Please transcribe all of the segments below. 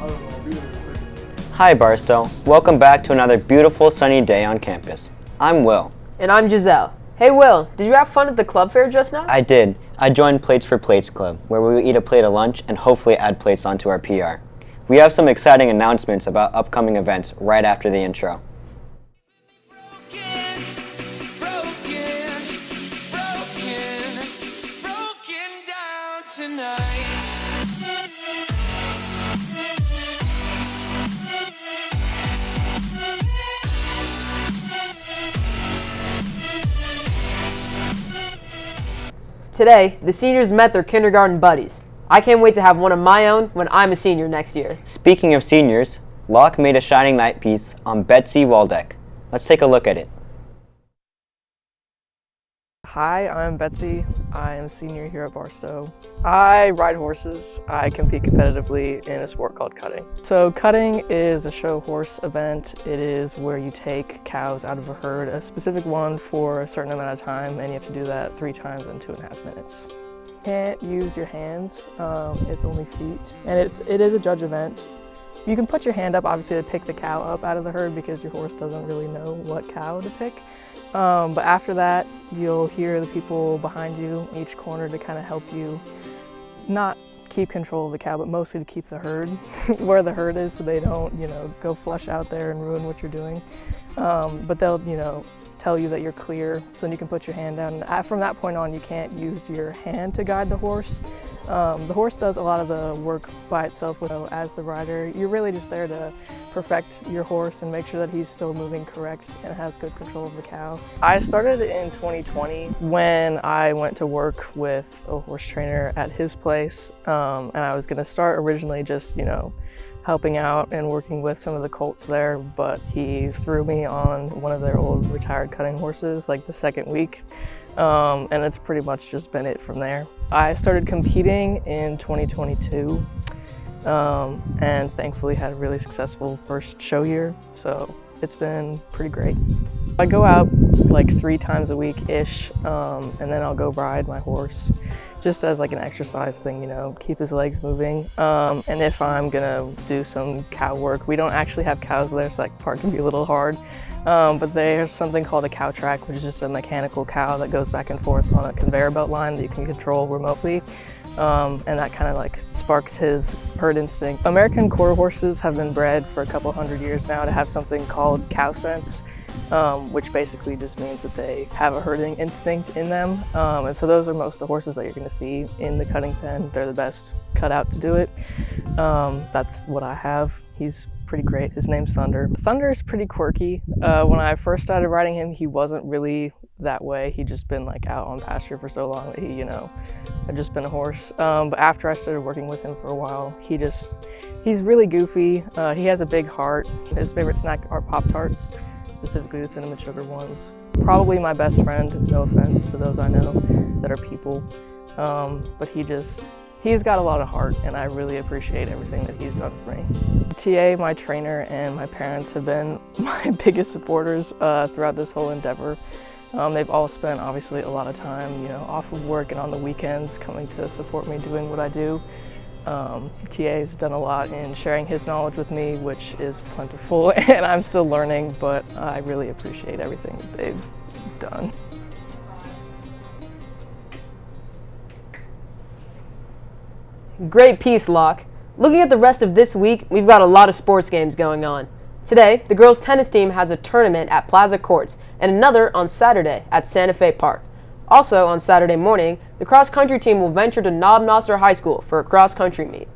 Hi Barstow, welcome back to another beautiful sunny day on campus. I'm Will. And I'm Giselle. Hey Will, did you have fun at the club fair just now? I did. I joined Plates for Plates Club, where we will eat a plate of lunch and hopefully add plates onto our PR. We have some exciting announcements about upcoming events right after the intro. Today, the seniors met their kindergarten buddies. I can't wait to have one of my own when I'm a senior next year. Speaking of seniors, Locke made a shining light piece on Betsy Waldeck. Let's take a look at it. Hi, I'm Betsy. I am a senior here at Barstow. I ride horses. I compete competitively in a sport called cutting. So cutting is a show horse event. It is where you take cows out of a herd, a specific one for a certain amount of time, and you have to do that 3 times in 2.5 minutes. You can't use your hands, it's only feet. And it is a judge event. You can put your hand up, obviously, to pick the cow up out of the herd because your horse doesn't really know what cow to pick. But after that, you'll hear the people behind you, each corner, to kind of help you not keep control of the cow, but mostly to keep the herd where the herd is so they don't, go flush out there and ruin what you're doing. But they'll, tell you that you're clear, so then you can put your hand down. And from that point on, you can't use your hand to guide the horse. The horse does a lot of the work by itself as the rider. You're really just there to perfect your horse and make sure that he's still moving correct and has good control of the cow. I started in 2020 when I went to work with a horse trainer at his place, and I was going to start originally just, helping out and working with some of the colts there, but he threw me on one of their old retired cutting horses like the second week, and it's pretty much just been it from there. I started competing in 2022 and thankfully had a really successful first show year, so it's been pretty great. I go out like 3 times a week-ish, and then I'll go ride my horse just as like an exercise thing, keep his legs moving. And if I'm gonna do some cow work, we don't actually have cows there, so that part can be a little hard. But there's something called a cow track, which is just a mechanical cow that goes back and forth on a conveyor belt line that you can control remotely. And that kind of like sparks his herd instinct. American quarter horses have been bred for a couple hundred years now to have something called cow sense, which basically just means that they have a herding instinct in them. And so those are most of the horses that you're going to see in the cutting pen. They're the best cut out to do it. That's what I have. He's pretty great. His name's Thunder. Thunder is pretty quirky. When I first started riding him, he wasn't really that way. He'd just been like out on pasture for so long that he, had just been a horse. But after I started working with him for a while, he's really goofy. He has a big heart. His favorite snack are Pop-Tarts, specifically the cinnamon sugar ones. Probably my best friend, no offense to those I know that are people. But he's got a lot of heart, and I really appreciate everything that he's done for me. TA, my trainer, and my parents have been my biggest supporters throughout this whole endeavor. They've all spent, obviously, a lot of time, off of work and on the weekends coming to support me doing what I do. TA's done a lot in sharing his knowledge with me, which is plentiful, and I'm still learning, but I really appreciate everything that they've done. Great piece, Locke. Looking at the rest of this week, we've got a lot of sports games going on. Today, the girls' tennis team has a tournament at Plaza Courts and another on Saturday at Santa Fe Park. Also, on Saturday morning, the cross-country team will venture to Knob Nostra High School for a cross-country meet.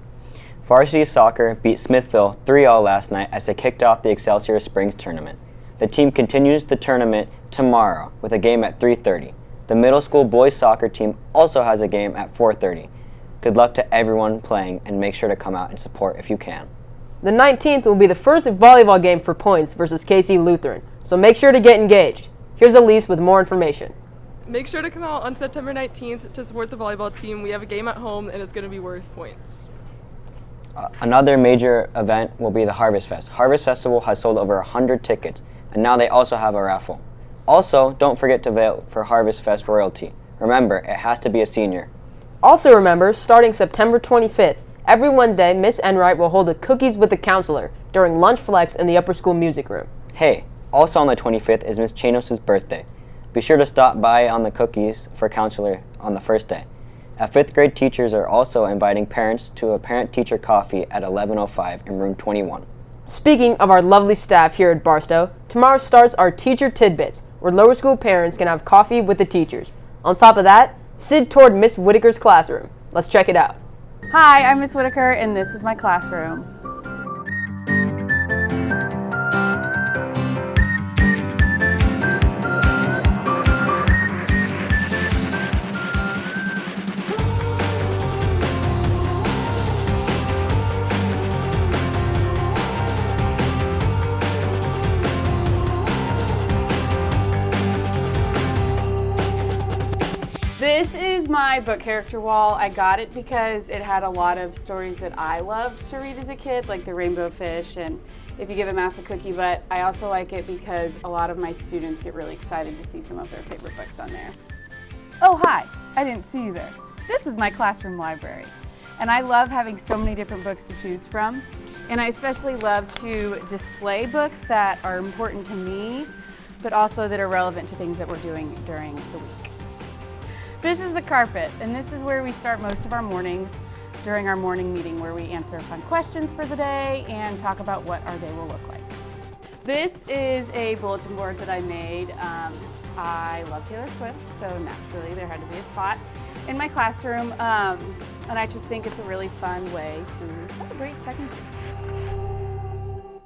Varsity soccer beat Smithville 3-0 last night as they kicked off the Excelsior Springs tournament. The team continues the tournament tomorrow with a game at 3:30. The middle school boys soccer team also has a game at 4:30. Good luck to everyone playing, and make sure to come out and support if you can. The 19th will be the first volleyball game for Points versus KC Lutheran, so make sure to get engaged. Here's Elise with more information. Make sure to come out on September 19th to support the volleyball team. We have a game at home, and it's going to be worth points. Another major event will be the Harvest Fest. Harvest Festival has sold over 100 tickets, and now they also have a raffle. Also, don't forget to vote for Harvest Fest royalty. Remember, it has to be a senior. Also remember, starting September 25th, Every Wednesday, Miss Enright will hold a Cookies with the Counselor during Lunch Flex in the upper school music room. Hey, also on the 25th is Miss Chanos' birthday. Be sure to stop by on the Cookies for Counselor on the first day. 5th grade teachers are also inviting parents to a parent-teacher coffee at 11:05 in room 21. Speaking of our lovely staff here at Barstow, tomorrow starts our Teacher Tidbits, where lower school parents can have coffee with the teachers. On top of that, Sid toured Miss Whitaker's classroom. Let's check it out. Hi, I'm Miss Whitaker, and this is my classroom. This is my book character wall. I got it because it had a lot of stories that I loved to read as a kid, like The Rainbow Fish and If You Give a Mouse a Cookie, but I also like it because a lot of my students get really excited to see some of their favorite books on there. Oh, hi, I didn't see you there. This is my classroom library, and I love having so many different books to choose from, and I especially love to display books that are important to me, but also that are relevant to things that we're doing during the week. This is the carpet, and this is where we start most of our mornings during our morning meeting, where we answer fun questions for the day and talk about what our day will look like. This is a bulletin board that I made. I love Taylor Swift, so naturally there had to be a spot in my classroom, and I just think it's a really fun way to celebrate second grade.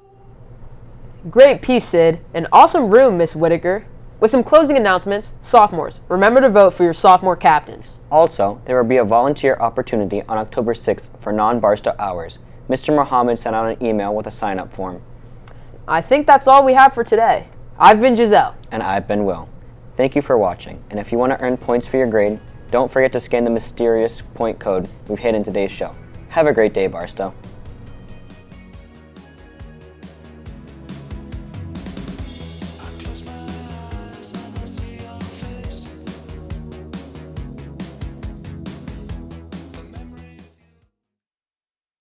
Great piece, Sid. An awesome room, Miss Whitaker. With some closing announcements, sophomores, remember to vote for your sophomore captains. Also, there will be a volunteer opportunity on October 6th for non-Barstow hours. Mr. Mohammed sent out an email with a sign-up form. I think that's all we have for today. I've been Giselle. And I've been Will. Thank you for watching, and if you want to earn points for your grade, don't forget to scan the mysterious point code we've hid in today's show. Have a great day, Barstow.